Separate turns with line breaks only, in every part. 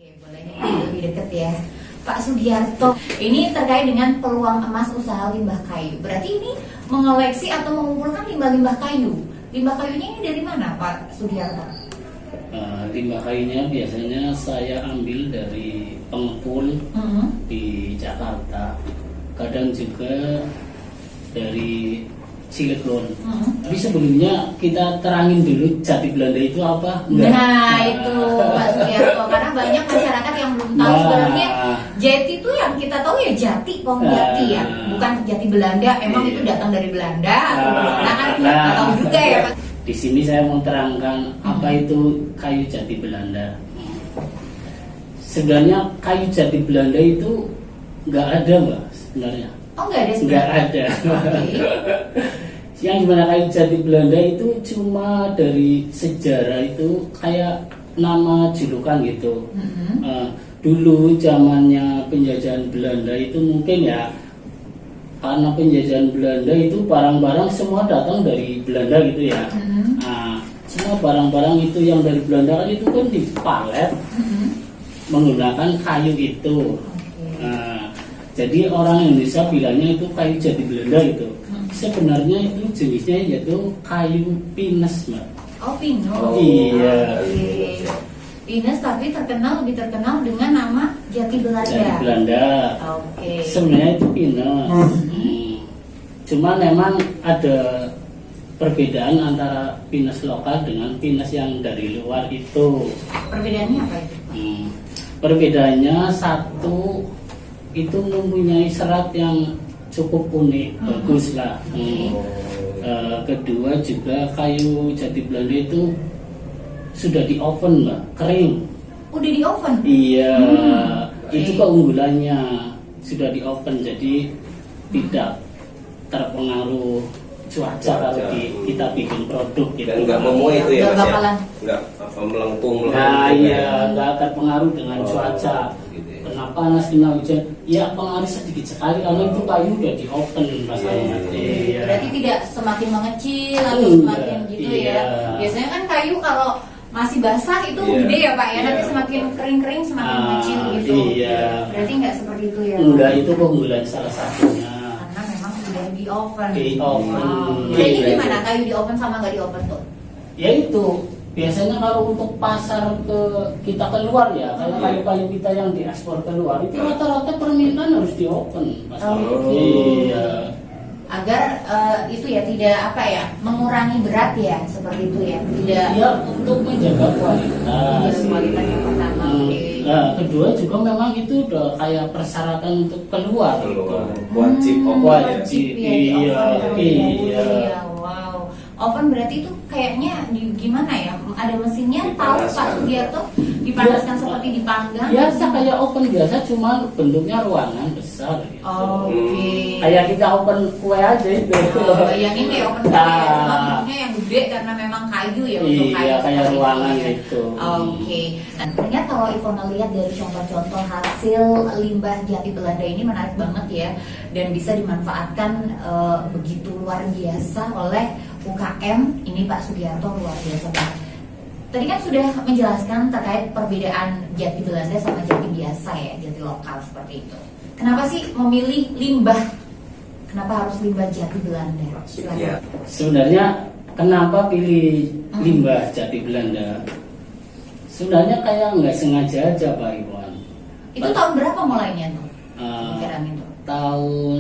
Oke, boleh nih lebih deket ya. Pak Sugiarto, ini terkait dengan peluang emas usaha limbah kayu. Berarti ini mengoleksi atau mengumpulkan limbah-limbah kayu. Limbah kayunya ini dari mana, Pak Sugiarto?
Limbah kayunya biasanya saya ambil dari pengepul di Jakarta. Kadang juga dari Cilegon. Tapi sebelumnya kita terangin dulu jati Belanda itu apa? Enggak.
Nah itu Pak Sugiarto, karena banyak masyarakat yang belum tahu sebenarnya jati itu yang kita tahu ya jati, pohon jati ya, bukan jati Belanda. Emang itu datang dari Belanda atau Belanda kan nggak tahu juga ya Pak.
Di sini saya mau terangkan apa itu kayu jati Belanda. Sebenarnya kayu jati Belanda itu nggak ada Mbak sebenarnya.
Oh nggak ada
Nggak ada. Yang dimana kayu jati Belanda itu cuma dari sejarah itu kayak nama julukan gitu. Dulu zamannya penjajahan Belanda itu mungkin ya, karena penjajahan Belanda itu barang-barang semua datang dari Belanda gitu ya. Nah, semua barang-barang itu yang dari Belanda kan itu kan dipalet menggunakan kayu itu. Nah, jadi orang Indonesia bilangnya itu kayu jati Belanda itu. Sebenarnya itu jenisnya yaitu kayu pinus, Mbak.
Oh pinus.
Iya.
Pinus tapi lebih terkenal dengan nama jati Belanda.
Jati Belanda.
Oke.
Sebenarnya itu pinus. Cuma memang ada perbedaan antara pinus lokal dengan pinus yang dari luar itu.
Perbedaannya apa itu?
Perbedaannya satu itu mempunyai serat yang cukup unik, bagus lah. Kedua juga kayu jati Belanda itu sudah di oven Mbak, kering.
Udah di oven?
Iya, itu keunggulannya sudah di oven, jadi tidak terpengaruh cuaca kalau kita bikin produk gitu.
Dan nggak memuai itu ya
Nggak
Mas ya?
bakalan.
Nggak melengkung.
Nah iya, nggak terpengaruh dengan cuaca. Kena panas, kena hujan, ya pengaruh sedikit sekali karena itu kayu udah di oven rasanya. Iya.
Berarti tidak semakin mengecil atau semakin gitu ya. Biasanya kan kayu kalau masih basah itu gede ya Pak ya, nanti semakin kering-kering semakin mengecil gitu.
Iya.
Berarti nggak seperti itu ya?
Enggak, itu keunggulan salah satunya.
Karena memang sudah di oven.
Di oven.
Jadi gimana kayu di oven sama nggak di oven tuh?
Ya itu biasanya kalau untuk pasar ke kita keluar ya, kalau kayu-kayu kita yang diekspor keluar itu rata-rata permintaan harus di oven. Iya.
Agar itu ya tidak apa ya, mengurangi berat ya seperti itu ya, tidak.
Ya untuk menjaga kualitas.
Kualitas yang pertama.
Nah, kedua juga memang itu udah kayak persyaratan untuk keluar.
Wajib
Wajib.
Ya, di
Iya.
oven.
Iya.
Wow. Oven berarti itu kayaknya gimana ya? Ada mesinnya, tahu Pak Sugiarto? Dipanaskan seperti dipanggang?
Biasa kayak oven biasa, cuma bentuknya ruangan besar. Gitu.
Oke.
Kayak kita oven kue aja itu.
Bayangin kayak oven kue ya, cuma bentuknya yang gede karena memang kayu ya untuk kayu.
Iya, kayak
seperti
ruangan
itu ya.
gitu.
Oke. Dan ternyata kalau Ivona lihat dari contoh-contoh hasil limbah jati Belanda ini menarik banget ya, dan bisa dimanfaatkan begitu luar biasa oleh UKM ini Pak Sugiarto, luar biasa Pak. Tadi kan sudah menjelaskan terkait perbedaan jati Belanda sama jati biasa ya, jati lokal seperti itu. Kenapa sih memilih limbah? Kenapa harus limbah jati Belanda?
Ya.
Sebenarnya kenapa pilih limbah jati Belanda? Sebenarnya kayak nggak sengaja aja Pak Iwan.
Itu tahun berapa mulainya tuh? Pikiran itu.
Tahun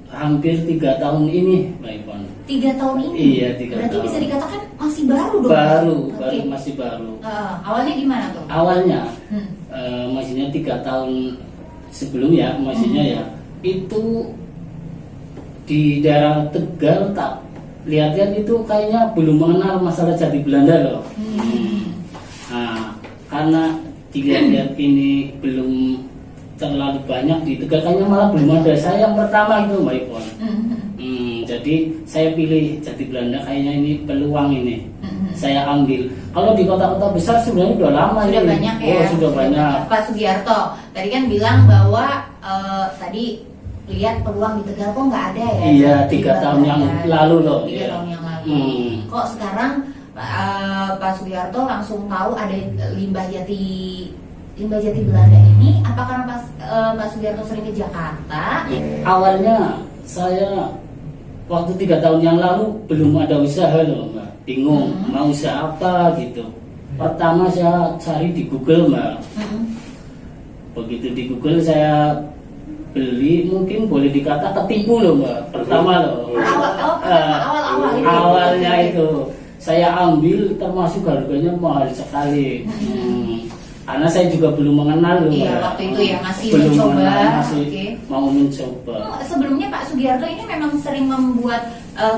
hampir 3 tahun ini Pak Iwan.
3 tahun ini?
Iya, 3
Berarti
tahun.
bisa dikatakan masih baru dong?
Baru,
Oke.
masih baru.
Awalnya gimana tuh?
Awalnya, maksudnya 3 tahun sebelumnya, maksudnya ya itu di daerah Tegal tak lihat-lihat itu kayaknya belum mengenal masalah jati Belanda loh. Nah, karena dilihat-lihat ini belum terlalu banyak di Tegal, kayaknya malah belum ada. Saya yang pertama itu Mbak Ipon. Jadi saya pilih jati Belanda, kayaknya ini peluang ini. Saya ambil. Kalau di kota-kota besar sebenarnya udah lama
Sudah
ini.
banyak ya?
Oh, sudah banyak.
Pak Sugiarto tadi kan bilang bahwa tadi lihat peluang di Tegal kok nggak ada ya?
Iya, 3 tahun yang lalu loh.
3
Iya.
tahun yang lalu. Kok sekarang Pak Sugiarto langsung tahu ada limbah jati limbah jati Belanda ini? Apa karena Pak Sugiarto sering ke Jakarta?
Awalnya saya waktu 3 tahun yang lalu belum ada usaha loh Mbak, bingung mau usaha apa gitu. Pertama saya cari di Google Mbak. Begitu di Google saya beli, mungkin boleh dikata ketipu loh Mbak. Pertama loh. Awalnya itu saya ambil, termasuk harganya mahal sekali. Karena saya juga belum mengenal loh Mbak.
Iya, waktu itu ya masih
belum
mencoba.
mengenal, masih
Oke.
mau mencoba.
Sebelumnya Pak Sugiarto ini memang sering membuat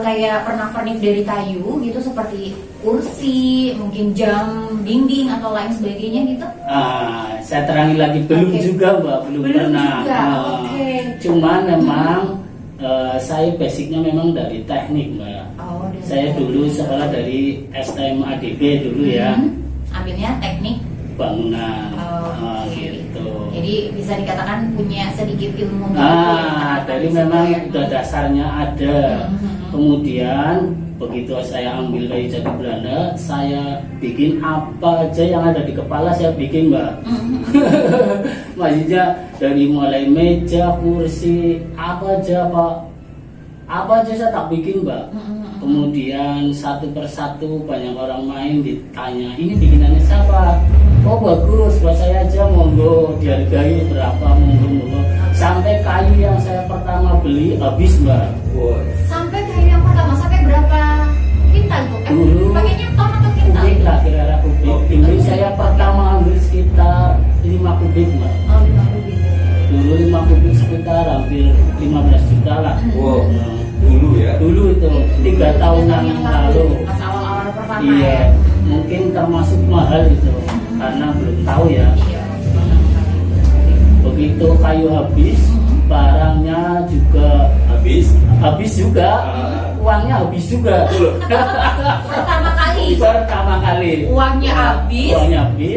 kayak pernak-pernik dari kayu gitu, seperti kursi, mungkin jam dinding atau lain sebagainya gitu.
Saya terangin lagi, belum
Oke.
juga Mbak, belum pernah.
juga, oke.
Cuman memang saya basicnya memang dari teknik Mbak.
Oh, dari
Saya
teknik.
dulu sekolah dari STM ADB dulu ya,
Ambilnya teknik.
bangunan.
Oke.
Gitu.
Jadi bisa dikatakan punya sedikit ilmu. ya,
Dari
di
memang
situ ya.
udah dasarnya ada.
Mhm.
Kemudian begitu saya ambil kayu jati Belanda, saya bikin apa aja yang ada di kepala saya bikin Mbak. Maksudnya dari mulai meja, kursi, apa aja saya tak bikin Mbak. Kemudian satu persatu banyak orang main ditanya, ini bikinannya siapa? Oh bagus, buat saya aja, monggo, dihargai berapa, monggo. Sampai kayu yang saya pertama beli habis Mbak.
Wah.
Sampai kayu yang pertama, sampai berapa kintal tuh?
Dulu
Pakainya ton atau kintal?
kubik lah, kira-kira kubik. Ini saya pertama ambil sekitar 5 kubik Mbak.
Oh, 5 kubik.
Dulu 5 kubik sekitar hampir 15 juta lah.
Wow.
Nah,
Dulu ya.
dulu itu 3 tahunan yang lalu.
Pas awal-awal pertama
Iya,
ya.
mungkin termasuk mahal itu karena belum tahu ya.
Iya.
Begitu kayu habis, barangnya juga habis juga, uangnya habis juga.
Pertama kali uangnya habis,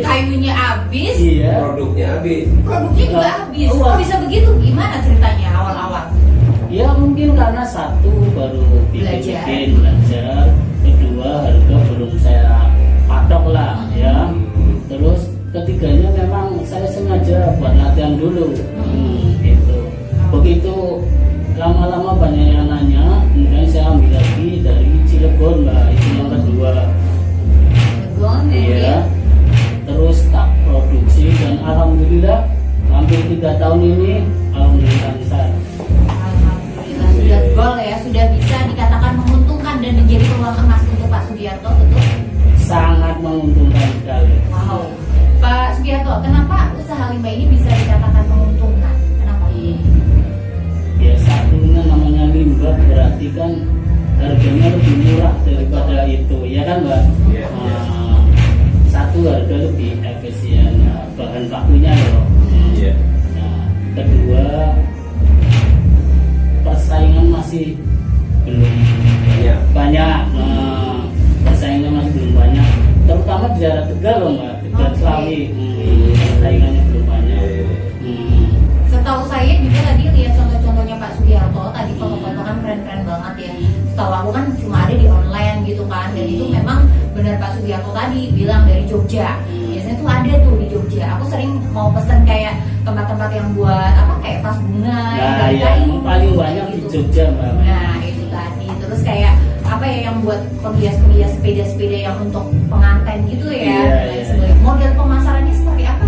kayunya habis,
Iya.
Produknya habis.
produknya juga habis.
Uang.
Kok bisa begitu? Gimana ceritanya awal-awal?
Ya mungkin karena satu baru bikin belajar, kedua harga belum saya patok lah ya. Terus ketiganya memang saya sengaja buat latihan dulu, gitu. Begitu lama-lama banyak yang nanya, kemudian saya ambil lagi dari Cilegon Mbak, itu yang kedua. Iya. Terus tak produksi dan alhamdulillah hampir 3 tahun ini alhamdulillah lancar.
Alhamdulillah sudah gol ya, sudah bisa dikatakan menguntungkan dan menjadi peluang emas untuk Pak Sugiarto, betul?
Sangat menguntungkan sekali.
Wow. Pak Sugiarto, kenapa usaha limbah ini bisa dikatakan menguntungkan? Kenapa?
Ya satunya namanya limbah berarti kan harganya lebih murah daripada itu, ya kan Mbak?
Iya, iya.
Satu harga lebih efisien, bahan bakunya loh.
Iya.
Nah, kedua persaingan masih belum banyak. Persaingan masih belum banyak, terutama di daerah Tegal loh Mbak, Tegal
Oke.
Slawi. Persaingannya belum banyak.
Setahu saya juga tadi lihat contoh-contohnya Pak Sugiarto, tadi foto-foto kan keren-keren banget ya. Setahu aku kan cuma ada di online gitu kan, dan itu memang benar Pak Sugiarto tadi bilang dari Jogja. Biasanya tuh ada tuh di Jogja. Aku sering mau pesen kayak tempat-tempat yang buat apa kayak vas bunga, yang
Nah,
dari
ya,
kayu,
paling banyak di
gitu.
Jogja Mbak.
Nah itu tadi, terus kayak apa ya yang buat penghias-penghias sepeda-sepeda yang untuk pengantin gitu ya.
Iya,
dan
iya.
sebagainya. Model pemasarannya seperti apa?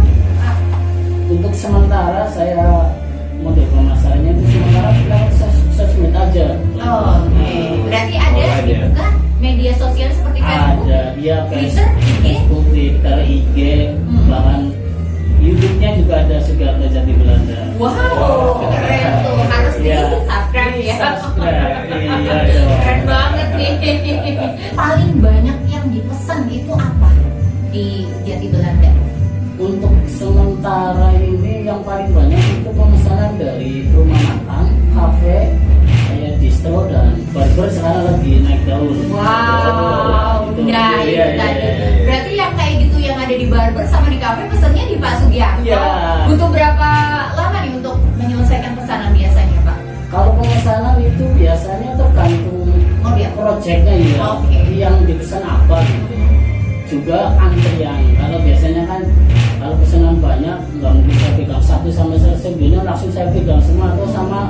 Untuk sementara saya model pemasarannya itu sementara lewat sosmed aja.
Oh, oke. Berarti ada
Online ya?
dibuka media sosial seperti Facebook,
Ada, ya
Twitter, IG?
Facebook, Twitter, IG, bahkan YouTube-nya juga ada Sugiarto Jati Belanda.
Wow, keren tuh. Harus di
Iya.
subscribe ya.
Subscribe, iya dong.
Keren banget nih. Paling banyak yang dipesan itu apa di Jati Belanda?
Untuk sementara ini yang paling banyak itu pemesanan dari rumah makan, kafe, kayak distro dan barber sekarang lagi naik daun.
Wow,
Gitu.
nah itu
Iya, iya,
tadi.
iya.
Berarti yang kayak gitu yang ada di barber sama di kafe pesannya di Pak Sugiarto.
Iya.
Butuh berapa lama nih untuk menyelesaikan pesanan biasanya Pak?
Kalau pemesanan itu biasanya tergantung
Model.
proyeknya ya,
Oke.
yang dipesan apa gitu. juga antrian. Kalau biasanya kan kalau pesanan banyak nggak mungkin saya pegang satu sampai selesai, biasanya langsung saya pegang semua, atau sama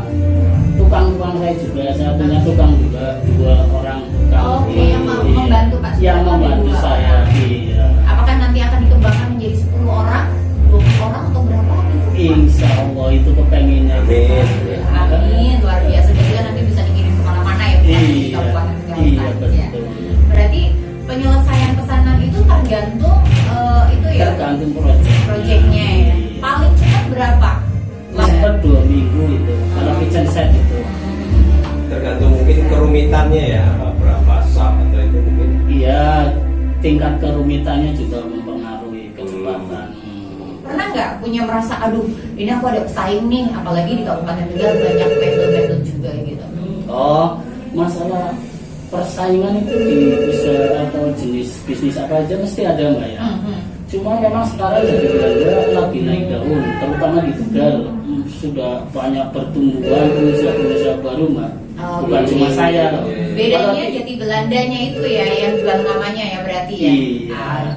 tukang-tukang saya juga. Saya punya tukang juga, 2 orang tukang.
Oke, yang membantu Pak
Yang
Sudarto ada
membantu
2
saya,
orang.
iya.
Apakah nanti akan dikembangkan menjadi 10 orang, 20 orang atau berapa gitu?
Insya Allah itu kepenginnya.
Amin.
Amin, luar biasa. Jadi kan nanti bisa dikirim kemana-mana ya, bukan di
Iya,
Kabupaten
iya
Tegal ya.
betul.
Berarti penyelesaian pesanan itu tergantung itu ya,
Tergantung
proyeknya ya. Paling cepat berapa?
Cepat 2 minggu itu. Kalau kitchen set itu.
Tergantung mungkin kerumitannya ya, berapa sub atau itu mungkin.
Iya, tingkat kerumitannya juga mempengaruhi kecepatan.
Pernah nggak punya merasa, aduh ini aku ada pesaing nih, apalagi di Kabupaten Tegal banyak vendor-vendor juga gitu.
Oh, masalah persaingan itu di usaha atau jenis bisnis apa aja mesti ada Mbak ya. Cuma memang sekarang jadi Belanda lagi naik daun, terutama di Tegal. Sudah banyak pertumbuhan usaha-usaha baru Mbak.
Oh,
Bukan
iya.
cuma saya.
Bedanya
Kalau-
jadi Belandanya itu ya yang jual namanya ya berarti ya.
Iya.
Ah,